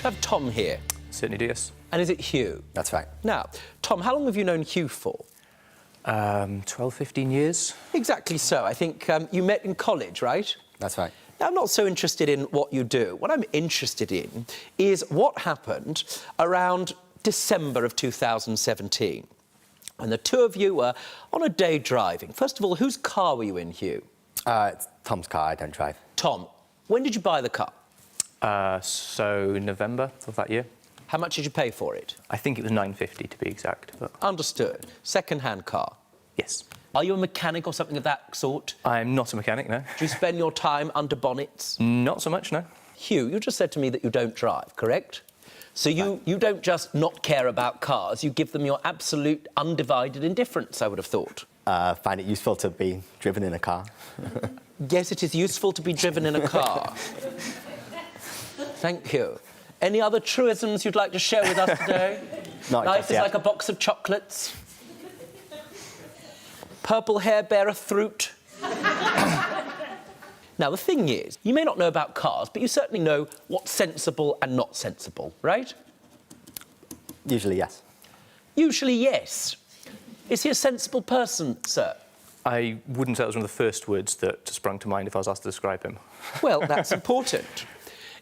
to have Tom here. Certainly do, yes. And is it Hugh? That's right. Now, Tom, how long have you known Hugh for? 12, 15 years. Exactly so. I think you met in college, right? That's right. Now, I'm not so interested in what you do. What I'm interested in is what happened around December of 2017 when the two of you were on a day driving. First of all, whose car were you in, Hugh? It's Tom's car, I don't drive. Tom, when did you buy the car? So November of that year. How much did you pay for it? I think it was £9.50 to be exact. But... Understood. Second-hand car? Yes. Are you a mechanic or something of that sort? I'm not a mechanic, no. Do you spend your time under bonnets? Not so much, no. Hugh, you just said to me that you don't drive, correct? So you don't just not care about cars, you give them your absolute undivided indifference, I would have thought. Find it useful to be driven in a car. Yes, it is useful to be driven in a car. Thank you. Any other truisms you'd like to share with us today? Not Life just is yet. like a box of chocolates. Purple hair beareth fruit. Now, the thing is, you may not know about cars, but you certainly know what's sensible and not sensible, right? Usually, yes. Usually, yes. Is he a sensible person, sir? I wouldn't say it was one of the first words that sprung to mind if I was asked to describe him. Well, that's important.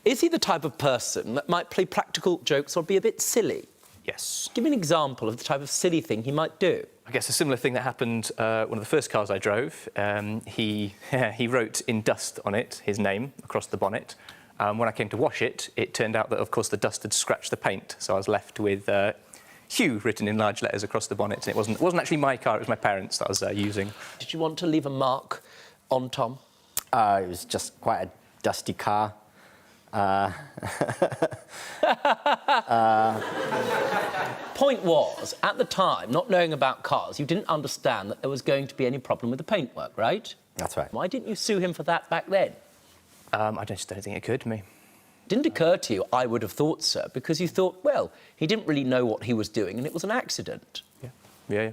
Is he the type of person that might play practical jokes or be a bit silly? Yes. Give me an example of the type of silly thing he might do. I guess a similar thing that happened one of the first cars I drove. He wrote in dust on it his name across the bonnet. When I came to wash it, it turned out that, of course, the dust had scratched the paint, so I was left with Hugh written in large letters across the bonnet. And it wasn't actually my car; it was my parents that I was using. Did you want to leave a mark on Tom? It was just quite a dusty car. Point was, at the time, not knowing about cars, you didn't understand that there was going to be any problem with the paintwork, right? That's right. Why didn't you sue him for that back then? I just don't think it occurred to me. Didn't occur to you, I would have thought, sir, because you thought, well, he didn't really know what he was doing and it was an accident. Yeah.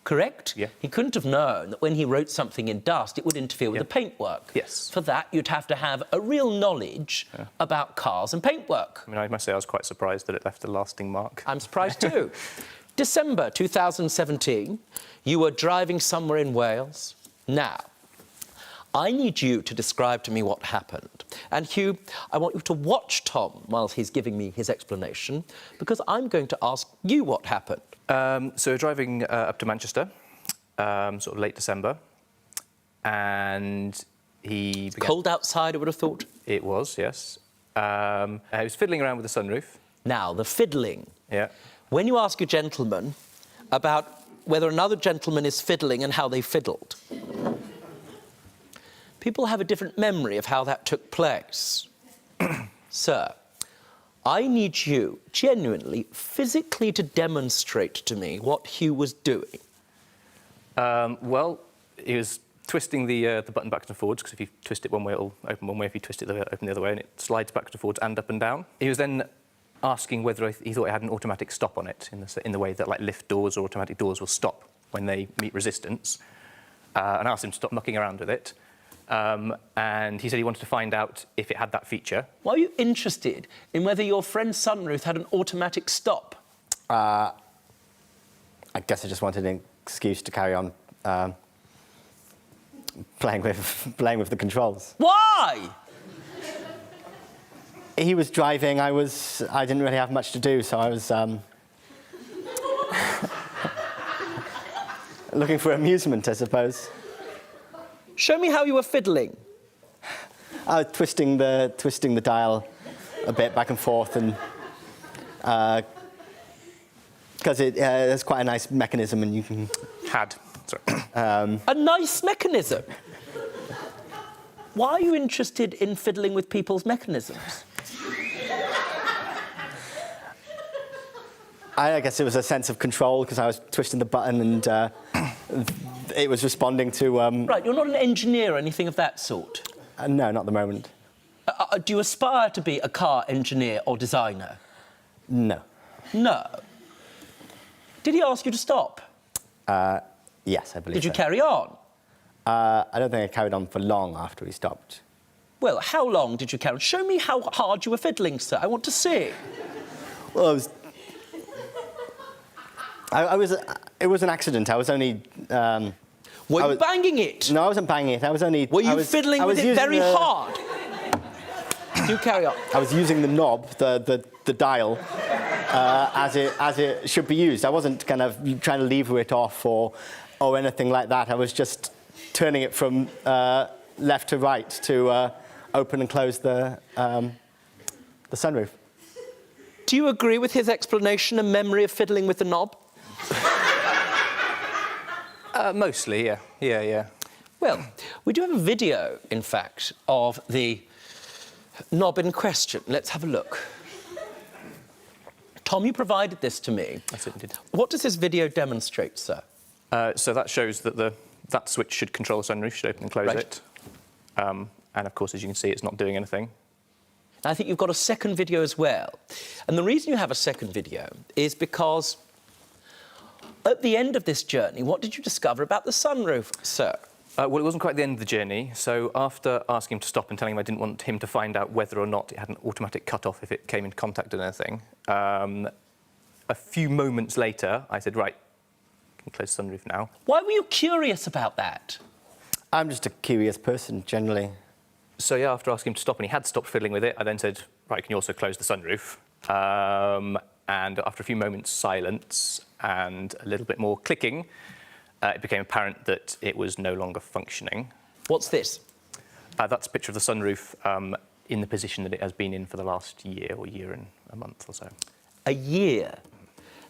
Correct? Yeah. He couldn't have known that when he wrote something in dust, it would interfere with the paintwork. Yes. For that, you'd have to have a real knowledge about cars and paintwork. I mean, I must say I was quite surprised that it left a lasting mark. I'm surprised too. December 2017, you were driving somewhere in Wales. Now, I need you to describe to me what happened. And Hugh, I want you to watch Tom while he's giving me his explanation, because I'm going to ask you what happened. So we're driving up to Manchester, sort of late December, and he began... Cold outside, I would have thought. It was, yes. He was fiddling around with the sunroof. Now, the fiddling. Yeah. When you ask a gentleman about whether another gentleman is fiddling and how they fiddled, people have a different memory of how that took place. Sir, I need you, genuinely, physically to demonstrate to me what Hugh was doing. Well, he was twisting the button back and forwards, because if you twist it one way, it'll open one way. If you twist it, it'll open the other way, and it slides back and forwards and up and down. He was then asking whether he thought it had an automatic stop on it, in the way that, like, lift doors or automatic doors will stop when they meet resistance. And I asked him to stop mucking around with it. And he said he wanted to find out if it had that feature. Why are you interested in whether your friend's sunroof had an automatic stop? I guess I just wanted an excuse to carry on playing with the controls. Why? He was driving. I didn't really have much to do, so I was looking for amusement, I suppose. Show me how you were fiddling. I was twisting the dial a bit back and forth, and because there's quite a nice mechanism, and you can... Sorry. A nice mechanism? Why are you interested in fiddling with people's mechanisms? I guess it was a sense of control, because I was twisting the button and it was responding to... Right, you're not an engineer or anything of that sort? No, not at the moment. Do you aspire to be a car engineer or designer? No. No. Did he ask you to stop? Yes, I believe Did you so. carry on? I don't think I carried on for long after he stopped. Well, how long did you carry on? Show me how hard you were fiddling, sir. I want to see. Well, it was an accident. I was only... Were you banging it? No, I wasn't banging it. I was only... Were you fiddling with it very hard? You carry on. I was using the knob, the dial, as it should be used. I wasn't kind of trying to lever it off or anything like that. I was just turning it from left to right to open and close the sunroof. Do you agree with his explanation and memory of fiddling with the knob? Mostly, yeah. Yeah. Well, we do have a video, in fact, of the knob in question. Let's have a look. Tom, you provided this to me. I certainly did. What does this video demonstrate, sir? So that shows that that switch should control the sunroof, should open and close it. And, of course, as you can see, it's not doing anything. I think you've got a second video as well. And the reason you have a second video is because at the end of this journey, what did you discover about the sunroof, sir? Well, it wasn't quite the end of the journey. So after asking him to stop and telling him I didn't want him to find out whether or not it had an automatic cut-off if it came into contact with anything, a few moments later, I said, right, can you close the sunroof now? Why were you curious about that? I'm just a curious person, generally. So, yeah, after asking him to stop, and he had stopped fiddling with it, I then said, right, can you also close the sunroof? And after a few moments' silence and a little bit more clicking, it became apparent that it was no longer functioning. What's this? That's a picture of the sunroof in the position that it has been in for the last year or year and a month or so. A year?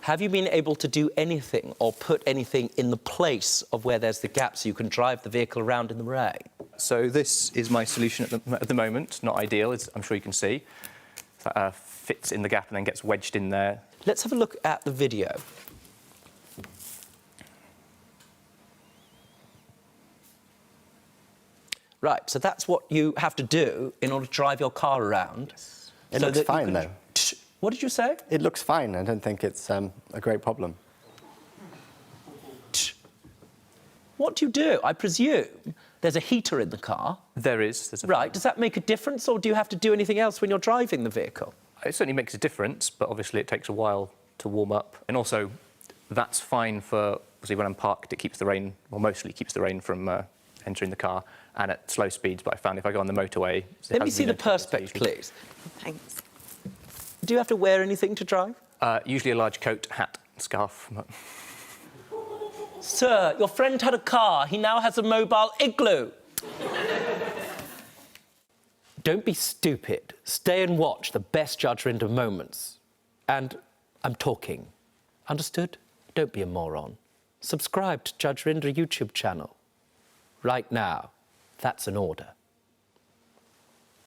Have you been able to do anything or put anything in the place of where there's the gap so you can drive the vehicle around in the rain? So this is my solution at the moment. Not ideal, as I'm sure you can see. That fits in the gap and then gets wedged in there. Let's have a look at the video. Right, so that's what you have to do in order to drive your car around. Yes. It looks fine, though. What did you say? It looks fine. I don't think it's a great problem. What do you do? I presume there's a heater in the car. There is. Right, does that make a difference, or do you have to do anything else when you're driving the vehicle? It certainly makes a difference, but obviously it takes a while to warm up. And also, that's fine for, obviously, when I'm parked, it keeps the rain, well, mostly keeps the rain from entering the car, and at slow speeds. But I found if I go on the motorway... Let me see the perspex, please. Thanks. Do you have to wear anything to drive? Usually a large coat, hat, scarf. Sir, your friend had a car. He now has a mobile igloo. Don't be stupid. Stay and watch the best Judge Rinder moments. And I'm talking. Understood? Don't be a moron. Subscribe to Judge Rinder YouTube channel. Right now. That's an order.